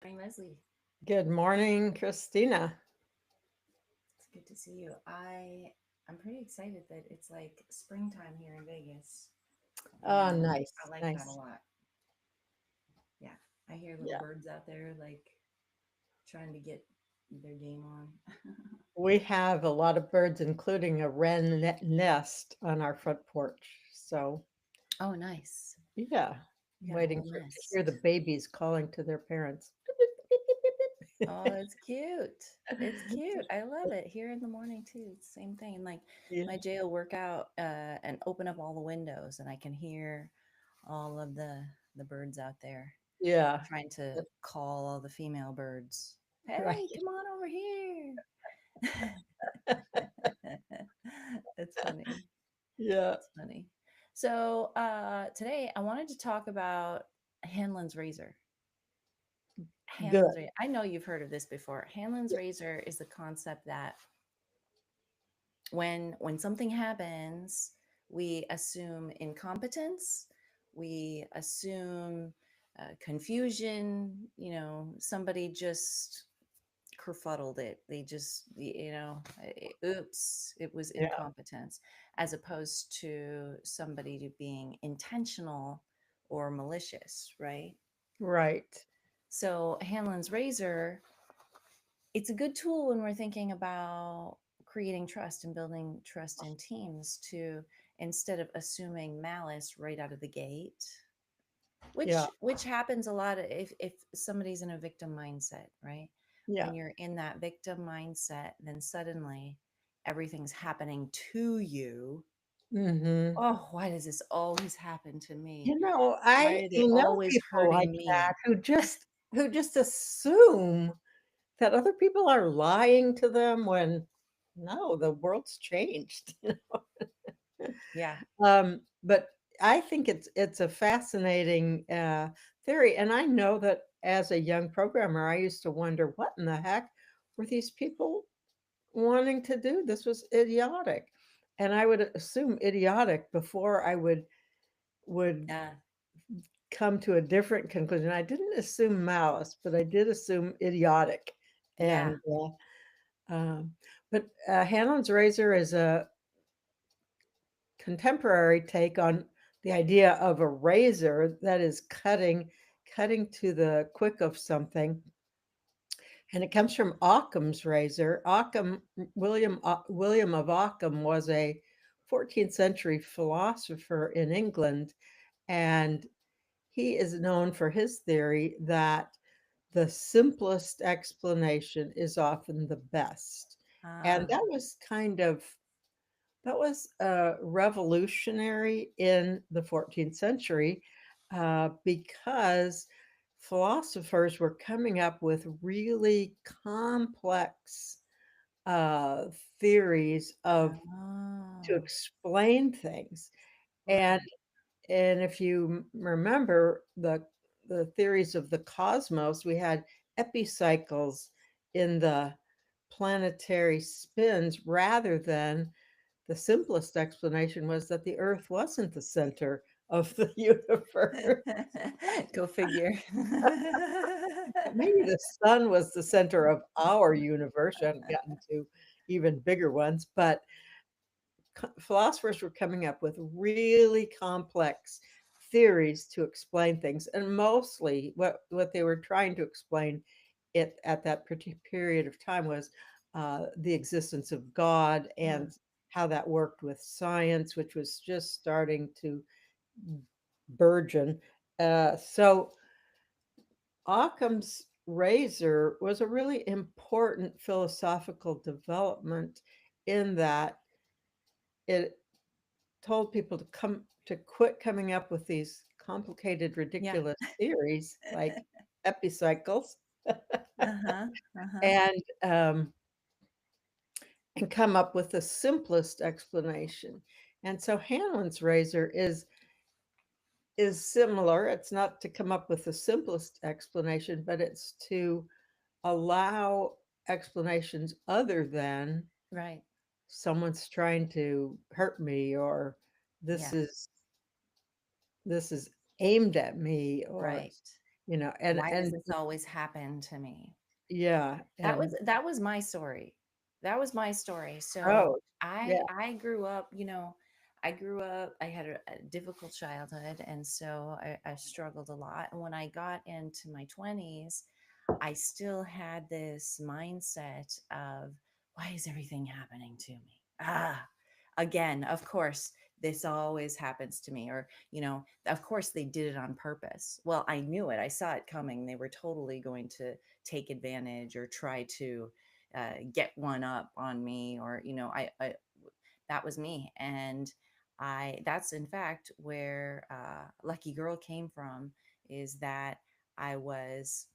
Morning, Leslie. Good morning, Christina. It's good to see you. I'm pretty excited that it's like springtime here in Vegas, Oh, and I nice, like that a nice. lot. Yeah, I hear little Yeah. birds out there like trying to get their game on. We have a lot of birds, including a wren nest on our front porch. So, Oh, nice. yeah, You got a waiting whole to hear the nest. babies calling to their parents. Oh, it's cute. It's cute. I love it. Here in the morning too. It's the same thing. And like Yeah. my Jay will work out and open up all the windows, and I can hear all of the birds out there Yeah. trying to call all the female birds. Right. Hey, come on over here. It's funny. Yeah. It's funny. So today I wanted to talk about Hanlon's razor. Hanlon's Good. razor. I know you've heard of this before. Hanlon's razor is the concept that when something happens, we assume incompetence, we assume confusion. Somebody just kerfuddled it. They just, oops, it was Yeah. incompetence, as opposed to somebody to being intentional or malicious, right? Right. So Hanlon's razor, it's a good tool when we're thinking about creating trust and building trust in teams to, instead of assuming malice right out of the gate, Yeah. which happens a lot if somebody's in a victim mindset, right? Yeah. When you're in that victim mindset, then suddenly everything's happening to you. Hmm. Oh, why does this always happen to me? You know, Why I are they know always people like hurting me? that who just assume that other people are lying to them when no, the world's changed. Yeah. But I think it's a fascinating theory, and I know that as a young programmer, I used to wonder what in the heck were these people wanting to do? This was idiotic, and I would assume idiotic before I would Yeah. come to a different conclusion. I didn't assume malice, but I did assume idiotic, Yeah. and um, but Hanlon's razor is a contemporary take on the idea of a razor that is cutting to the quick of something, and it comes from Occam's razor. William of Occam was a 14th century philosopher in England, and he is known for his theory that the simplest explanation is often the best. And Ah. that was revolutionary in the 14th century because philosophers were coming up with really complex uh, theories of to Oh. explain things. And Right. and if you remember the theories of the cosmos, we had epicycles in the planetary spins rather than the simplest explanation was that the Earth wasn't the center of the universe. Go figure. Maybe the sun was the center of our universe. We haven't gotten to even bigger ones, but philosophers were coming up with really complex theories to explain things, and mostly what they were trying to explain it at that particular period of time was the existence of God Mm. and how that worked with science, which was just starting to burgeon. So Occam's razor was a really important philosophical development in that it told people to quit coming up with these complicated, Yeah. ridiculous theories like epicycles Uh-huh. Uh-huh. and um, and come up with the simplest explanation. And so Hanlon's razor is similar. It's not to come up with the simplest explanation, but it's to allow explanations other than Right. someone's trying to hurt me or this Yeah. is this is aimed at me or Right. Why does and this always happen to me? yeah, and That was my story. That was my story. So oh, yeah. I grew up, I grew up, I had a difficult childhood, and so I struggled a lot. And when I got into my 20s, I still had this mindset of, why is everything happening to me? Again, of course, this always happens to me. Or, of course they did it on purpose. Well, I knew it. I saw it coming. They were totally going to take advantage or try to get one up on me. Or, that was me. And that's in fact where Lucky Girl came from, is that I was,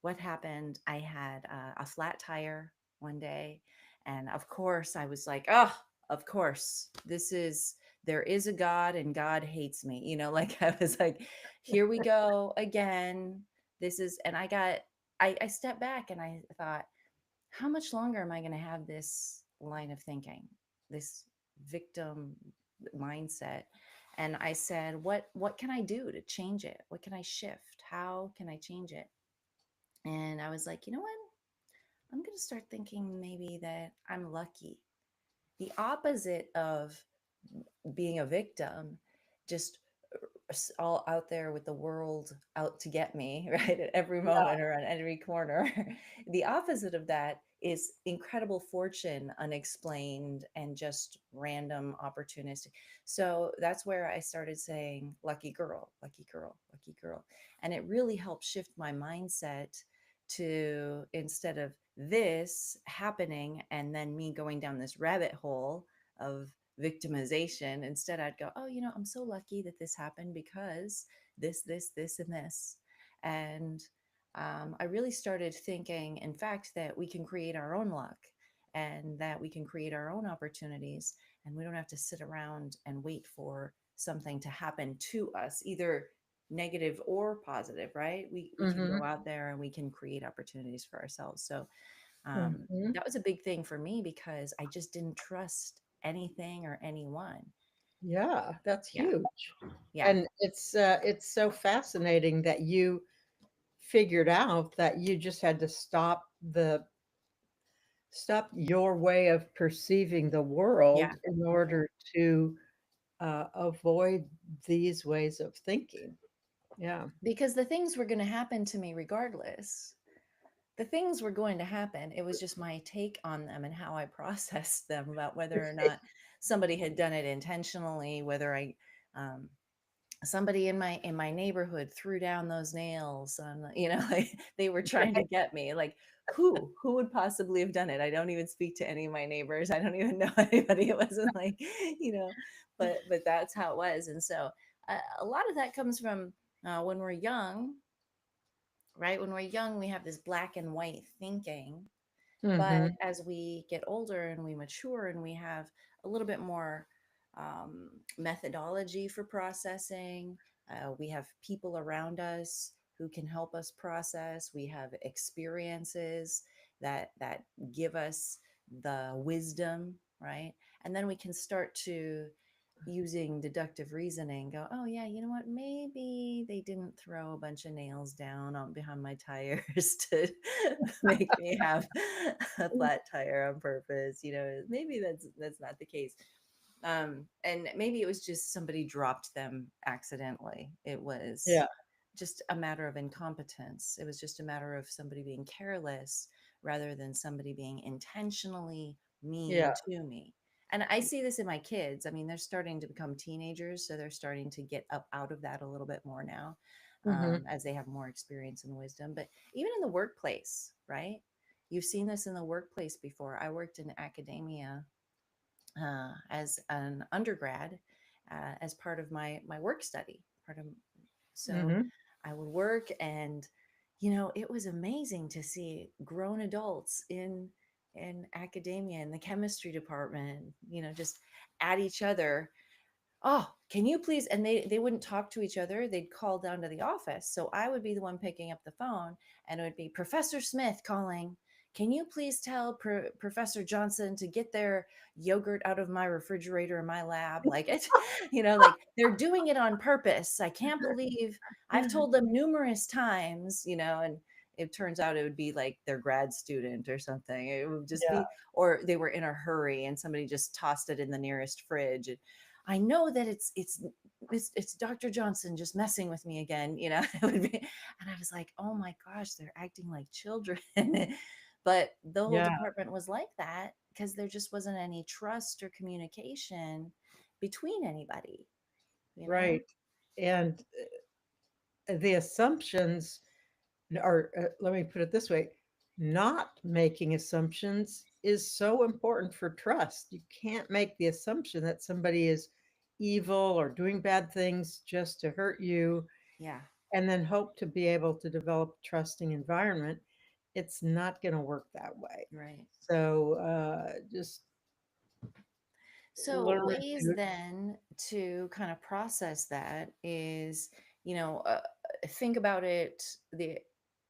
what happened? I had a flat tire one day. And of course, I was like, oh, of course, there is a God and God hates me. Like I was like, here we go again. And I stepped back and I thought, how much longer am I going to have this line of thinking, this victim mindset? And I said, what can I do to change it? What can I shift? How can I change it? And I was like, you know what? I'm going to start thinking maybe that I'm lucky. The opposite of being a victim, just all out there with the world out to get me, right? At every moment or on every corner. The opposite of that is incredible fortune, unexplained, and just random opportunistic. So that's where I started saying, lucky girl, lucky girl, lucky girl. And it really helped shift my mindset to, instead of this happening and then me going down this rabbit hole of victimization, instead I'd go, oh, I'm so lucky that this happened because this and this. And I really started thinking, in fact, that we can create our own luck, and that we can create our own opportunities, and we don't have to sit around and wait for something to happen to us, either negative or positive, right? We can Mhm, go out there and we can create opportunities for ourselves. So mhm. that was a big thing for me, because I just didn't trust anything or anyone. Yeah, that's Yeah. huge. Yeah. And it's so fascinating that you figured out that you just had to stop your way of perceiving the Yeah. world in order to, avoid these ways of thinking. Yeah. Because the things were going to happen to me regardless. The things were going to happen. It was just my take on them and how I processed them, about whether or not somebody had done it intentionally, whether um, somebody in my neighborhood threw down those nails on like they were trying to get me. Like, who would possibly have done it? I don't even speak to any of my neighbors. I don't even know anybody. It wasn't like, you know but that's how it was. And so a lot of that comes from when we're young, right? When we're young, we have this black and white thinking. But Mhm, as we get older and we mature and we have a little bit more methodology for processing, we have people around us who can help us process. We have experiences that give us the wisdom, right? And then we can start to, using deductive reasoning, go, oh yeah, you know what, maybe they didn't throw a bunch of nails down on behind my tires to make me have a flat tire on purpose. Maybe that's not the case. And maybe it was just somebody dropped them accidentally. It was yeah, just a matter of incompetence. It was just a matter of somebody being careless rather than somebody being intentionally yeah, mean to me. And I see this in my kids. I mean, they're starting to become teenagers, so they're starting to get up out of that a little bit more now, mhm, as they have more experience and wisdom. But even in the workplace, right? You've seen this in the workplace before. I worked in academia as an undergrad, as part of my work study. So mhm. I would work, and it was amazing to see grown adults in academia, in the chemistry department, just at each other. Oh, can you please? And they wouldn't talk to each other. They'd call down to the office. So I would be the one picking up the phone, and it would be Professor Smith calling. can you please tell Professor Johnson to get their yogurt out of my refrigerator in my lab? Like it, like they're doing it on purpose. I can't believe I've told them numerous times, and it turns out it would be like their grad student or something. It would just Yeah, be, or they were in a hurry and somebody just tossed it in the nearest fridge. And I know that it's Dr. Johnson just messing with me again, it would be, and I was like, oh my gosh, they're acting like children. But the whole yeah, department was like that because there just wasn't any trust or communication between anybody, you know? right. And the assumptions are, let me put it this way, not making assumptions is so important for trust. You can't make the assumption that somebody is evil or doing bad things just to hurt you Yeah, and then hope to be able to develop a trusting environment. It's not going to work that way. right. So just So, learn ways to. then to kind of process that is, think about it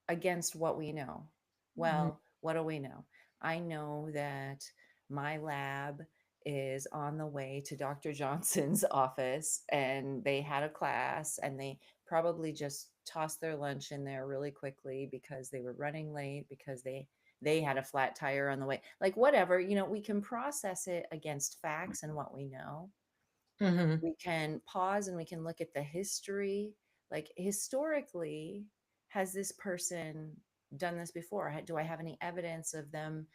against what we know. Mhm, Well, what do we know? I know that my lab is on the way to Dr. Johnson's office and they had a class and they probably just tossed their lunch in there really quickly because they were running late because they had a flat tire on the way. Like whatever, we can process it against facts and what we know. mhm, We can pause and we can look at the history. Like historically, has this person done this before? Do I have any evidence of them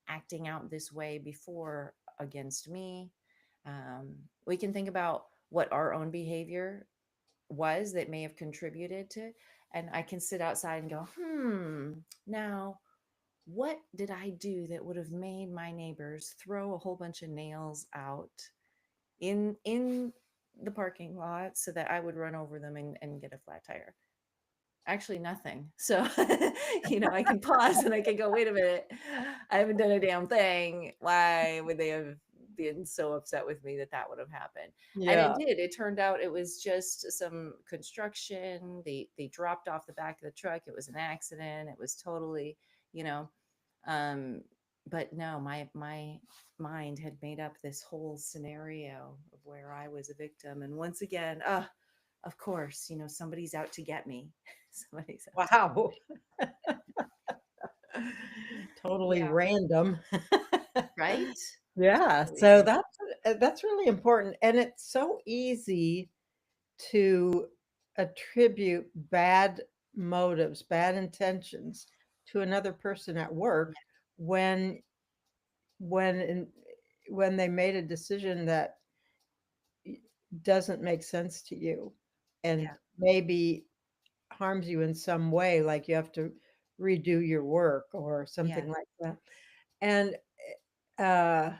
acting out this way before against me? We can think about what our own behavior was that may have contributed to. And I can sit outside and go, now what did I do that would have made my neighbors throw a whole bunch of nails out in the parking lot so that I would run over them and get a flat tire? Actually, nothing. So, I can pause and I can go, wait a minute, I haven't done a damn thing. Why would they have been so upset with me that that would have happened? And it yeah. did. It turned out it was just some construction. They dropped off the back of the truck. It was an accident. It was totally, you know, um, but no, my mind had made up this whole scenario of where I was a victim. And once again, of course, somebody's out to get me. Somebody's out to Wow. Totally Yeah, random. right? Yeah, Totally so random. that's really important, and it's so easy to attribute bad motives, bad intentions to another person at Yeah, work when when in, when they made a decision that doesn't make sense to you and yeah, maybe harms you in some way, like you have to redo your work or yeah. something like that. And uh,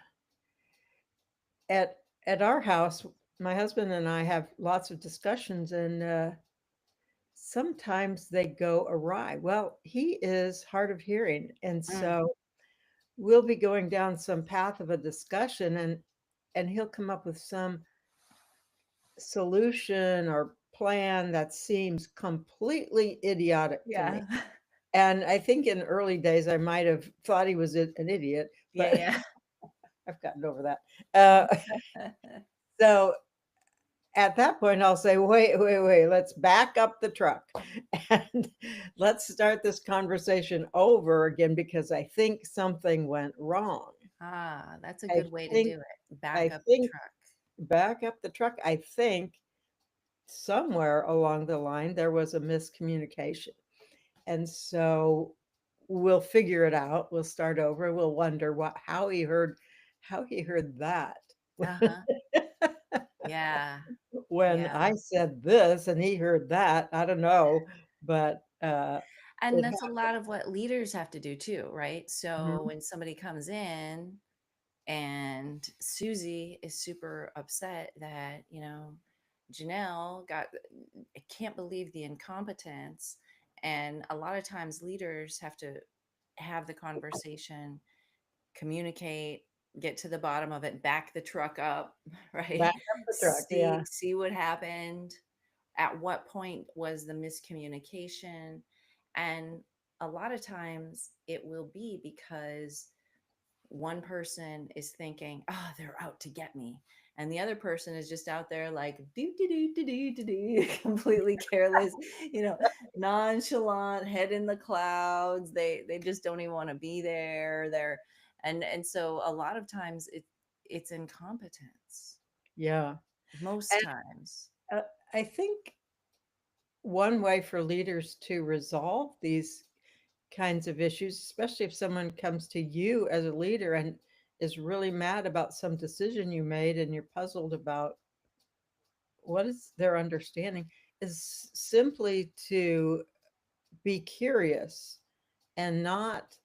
at at our house, my husband and I have lots of discussions, and sometimes they go awry. Well, he is hard of hearing, and Mm, so we'll be going down some path of a discussion, and he'll come up with some solution or plan that seems completely idiotic to me. yeah. And I think in early days, I might have thought he was an idiot, Yeah, but yeah. I've gotten over that. So at that point, I'll say, wait, wait, wait, let's back up the truck and let's start this conversation over again because I think something went wrong. That's a I good way to think, do it. Back I up the think truck. back up the truck. I think somewhere along the line there was a miscommunication. And so we'll figure it out. We'll start over. We'll wonder how he heard that Uh-huh. Yeah, when yeah. I said this and he heard that. I don't know, but And it that's a lot of what leaders have to do too, right? So happened. when somebody comes in and Susie is super upset that, Janelle I can't believe the incompetence. And a lot of times leaders have to have the conversation, communicate, get to the bottom of it, back the truck up, Back right? up the truck. See Yeah. see what happened. At what point was the miscommunication? And a lot of times it will be because one person is thinking, oh, they're out to get me. And the other person is just out there like do do do do do do do, completely careless, you know, nonchalant, head in the clouds. They just don't even want to be there. And so a lot of times it's incompetence. Yeah. Most And times. I think one way for leaders to resolve these kinds of issues, especially if someone comes to you as a leader and is really mad about some decision you made and you're puzzled about what is their understanding, is simply to be curious and not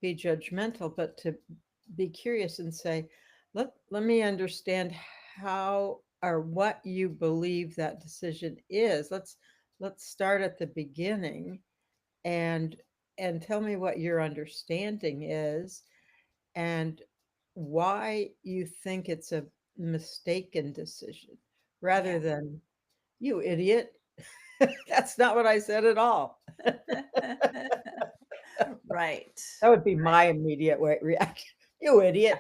be judgmental, but to be curious and say, let me understand how or what you believe that decision is. Let's start at the beginning and tell me what your understanding is and why you think it's a mistaken decision rather Yeah. than you idiot. That's not what I said at all. Right. That would be my immediate reaction. You idiot.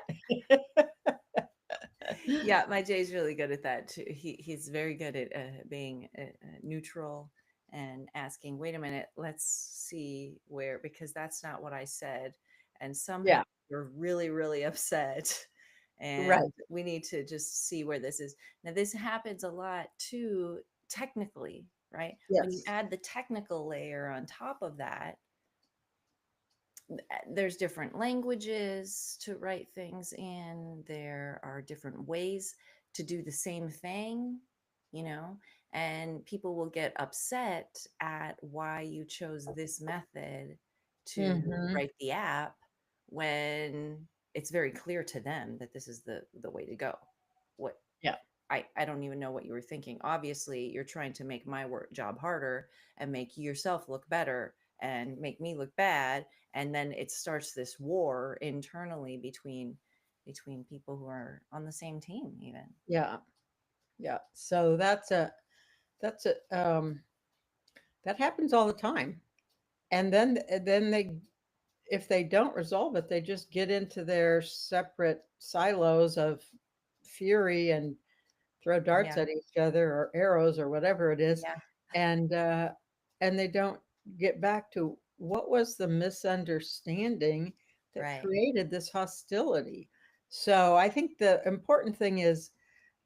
Yeah, my Jay's really good at that too. He's very good at being neutral and asking, "Wait a minute, let's see where," because that's not what I said, and somehow Yeah, you're really really upset, right. and we need to just see where this is. Now, this happens a lot too, technically, right? When you Yes. add the technical layer on top of that, there's different languages to write things in. There are different ways to do the same thing, you know, and people will get upset at why you chose this method to Mhm. write the app when it's very clear to them that this is the way to go. What Yeah. I don't even know what you were thinking. Obviously, you're trying to make my work job harder and make yourself look better and make me look bad, and then it starts this war internally between people who are on the same team even. Yeah. Yeah. So that's a that happens all the time. And then they, if they don't resolve it, they just get into their separate silos of fury and throw darts Yeah. at each other or arrows or whatever it is, Yeah. and uh, and they don't get back to what was the misunderstanding that Right. created this hostility. So I think the important thing is,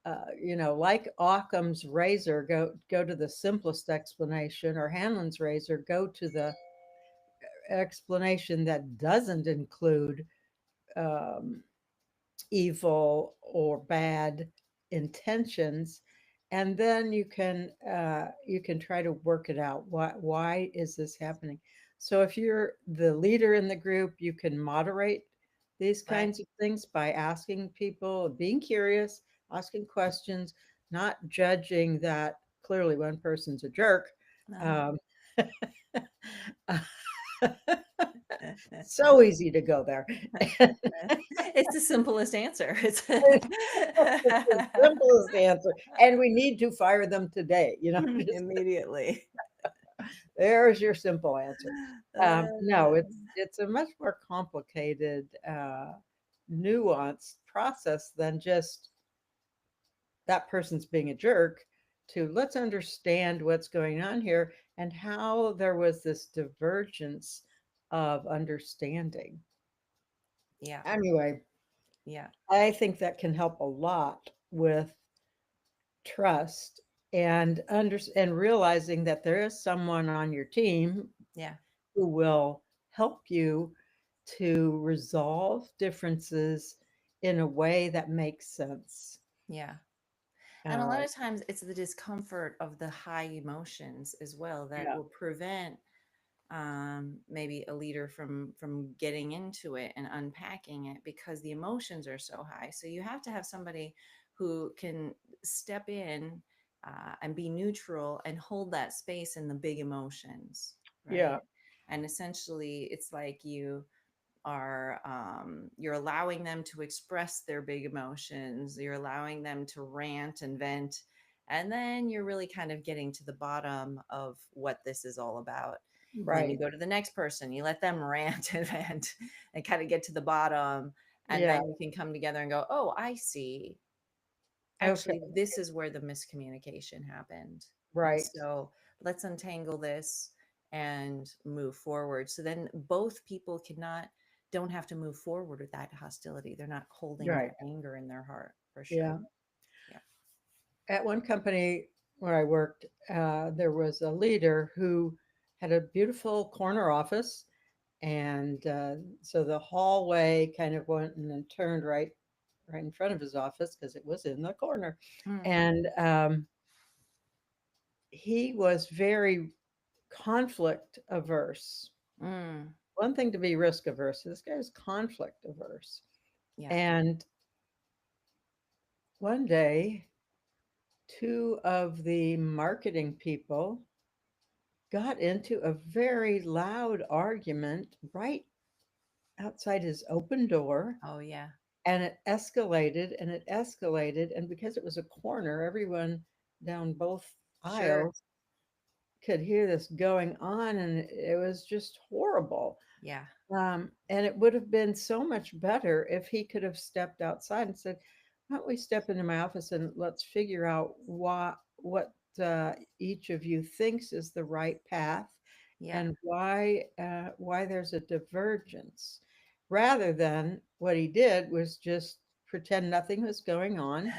like Occam's razor, go to the simplest explanation, or Hanlon's razor, go to the explanation that doesn't include um, evil or bad intentions, and then you can try to work it out. Why is this happening? So if you're the leader in the group, you can moderate these Right. kinds of things by asking people, being curious, asking questions, not judging that clearly one person's a jerk. Uh-huh. um, so easy to go there. It's the simplest answer. It's It's the simplest answer, and we need to fire them today, just immediately. there's your simple answer. No, Uh, it's a much more complicated, nuanced process than just that person's being a jerk, to let's understand what's going on here and how there was this divergence of understanding. yeah. Anyway, Yeah. I think that can help a lot with trust and realizing that there is someone on your team Yeah. who will help you to resolve differences in a way that makes sense. Yeah. And a Uh, lot of times it's the discomfort of the high emotions as well that yeah, will prevent maybe a leader from getting into it and unpacking it because the emotions are so high. So you have to have somebody who can step in and be neutral and hold that space in the big emotions, yeah, right? And essentially, it's like you're allowing them to express their big emotions, you're allowing them to rant and vent, and then you're really kind of getting to the bottom of what this is all about. And then you Right. go to the next person, you let them rant and vent and kind of get to the bottom. And Yeah. then you can come together and go, oh, I see. Okay. Actually, this is where the miscommunication happened. And Right. so let's untangle this and move forward. So then both people don't have to move forward with that hostility. They're not holding Right. that anger in their heart for sure. Yeah. Yeah. At one company where I worked, there was a leader who had a beautiful corner office, and so the hallway kind of went and then turned right in front of his office because it was in the corner, Mm, and he was very conflict averse. mm, One thing to be risk averse, this guy was conflict averse. yeah. And one day, two of the marketing people got into a very loud argument right outside his open door, Oh, yeah. and it escalated and it escalated. And because it was a corner, everyone down both Sure. aisles could hear this going on, and it was just horrible. Yeah. And it would have been so much better if he could have stepped outside and said, "Why don't we step into my office and let's figure out what each of you thinks is the right path, Yeah. and why there's a divergence," rather than what he did was just pretend nothing was going on,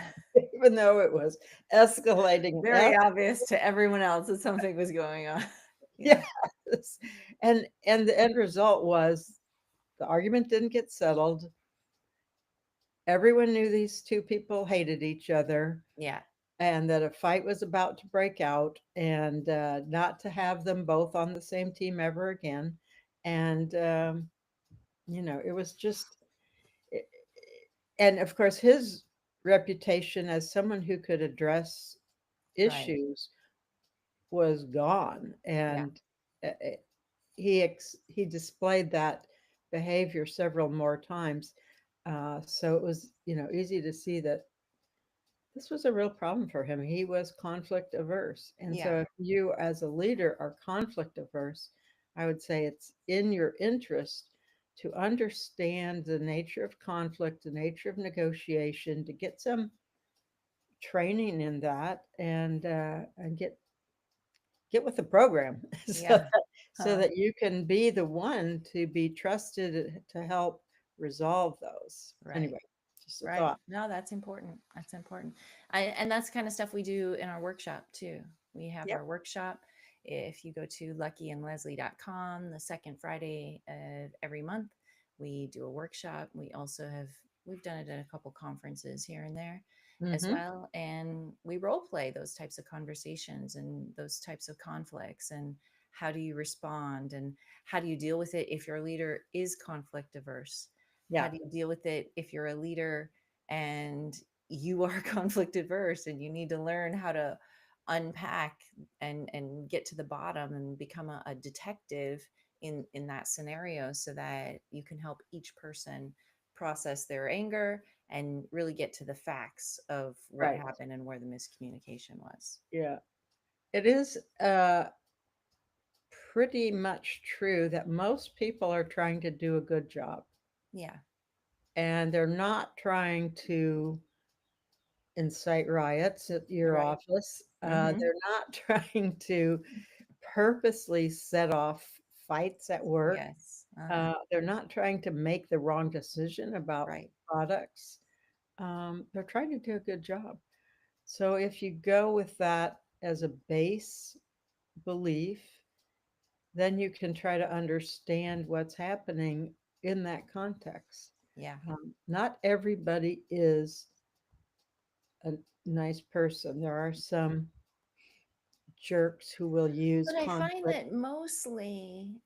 even though it was escalating. Very obvious to everyone else that something was going on. Yeah. Yes, and the end result was the argument didn't get settled. Everyone knew these two people hated each other Yeah. and that a fight was about to break out, and not to have them both on the same team ever again. And, it was just, eh, and of course, his reputation as someone who could address Right. issues was gone. Yeah. And he displayed that behavior several more times. So it was, easy to see that this was a real problem for him. He was conflict averse. And Yeah. so if you as a leader are conflict averse, I would say it's in your interest to understand the nature of conflict, the nature of negotiation, to get some training in that, and get with the program Yeah. so Huh. that you can be the one to be trusted to help resolve those. Right. Anyway, just a Right. thought. No, that's important. That's important. And that's kind of stuff we do in our workshop too. We have Yep. our workshop. If you go to luckyandleslie.com, the second Friday of every month, we do a workshop. We've done it at a couple conferences here and there as Hmm. well. And we role play those types of conversations and those types of conflicts. And how do you respond? And how do you deal with it if your leader is conflict averse? How Yeah. do you deal with it if you're a leader and you are conflict averse and you need to learn how to unpack and get to the bottom and become a detective in that scenario so that you can help each person process their anger and really get to the facts of what Right. happened and where the miscommunication was. Yeah. It is pretty much true that most people are trying to do a good job, Yeah. and they're not trying to incite riots at your Right. office. Mm-hmm. They're not trying to purposely set off fights at work. Yes. Uh-huh. They're not trying to make the wrong decision about Right. products. They're trying to do a good job. So if you go with that as a base belief, then you can try to understand what's happening in that context. Yeah. Not everybody is a nice person. There are some jerks who will use But I find conflict. that mostly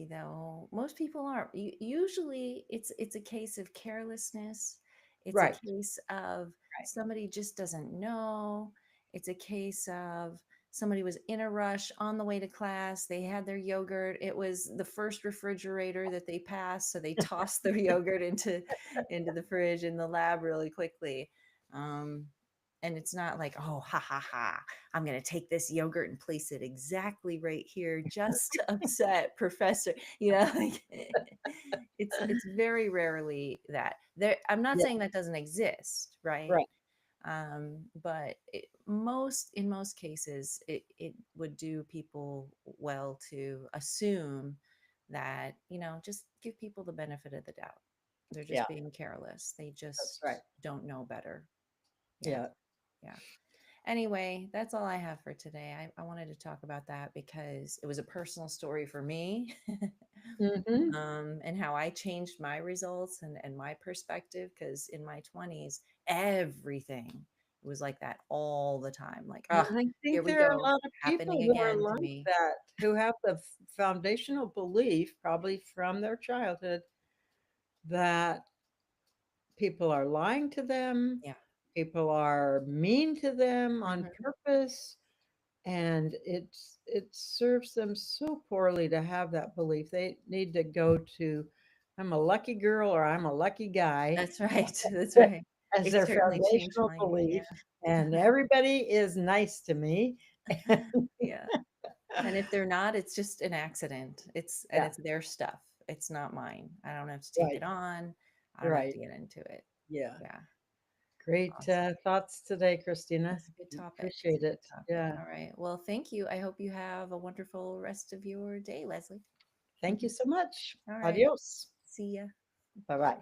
though, most people aren't. Usually, it's a case of carelessness. It's a Right, case of right. somebody just doesn't know. It's a case of somebody was in a rush on the way to class. They had their yogurt. It was the first refrigerator that they passed, so they tossed their yogurt into the fridge in the lab really quickly. Um, And it's not like, oh, ha ha ha, I'm going to take this yogurt and place it exactly right here just to upset professor, like it's very rarely that. There, I'm not Yeah, saying that doesn't exist, right? right. But in most cases, it would do people well to assume that, just give people the benefit of the doubt. They're Yeah, just being careless. They that's just right. don't know better. Yeah. Yeah. Yeah. Anyway, that's all I have for today. I wanted to talk about that because it was a personal story for me. Mhm. And how I changed my results and my perspective. Because in my 20s, everything was like that all the time. Like, And ah, I here think we there are a go, lot of people happening who are again to like me. that, who have the foundational belief, probably from their childhood, that people are lying to them, Yeah. people are mean to them on Mhm. purpose, and it serves them so poorly to have that belief. They need to go to, "I'm a lucky girl," or "I'm a lucky guy," That's right. That's right. as It their certainly changed foundational my, belief, yeah. and everybody is nice to me. Yeah. And if they're not, it's just an accident. And Yeah, it's their stuff. It's not mine. I don't have to take right, it on. I don't have right. to get into it. Yeah. Yeah. Great, Awesome. thoughts today, Christina. It's a good topic. It's Appreciate a good it. topic. Yeah. All right. Well, thank you. I hope you have a wonderful rest of your day, Leslie. Thank you so much. All right. Adios. See ya. Bye-bye.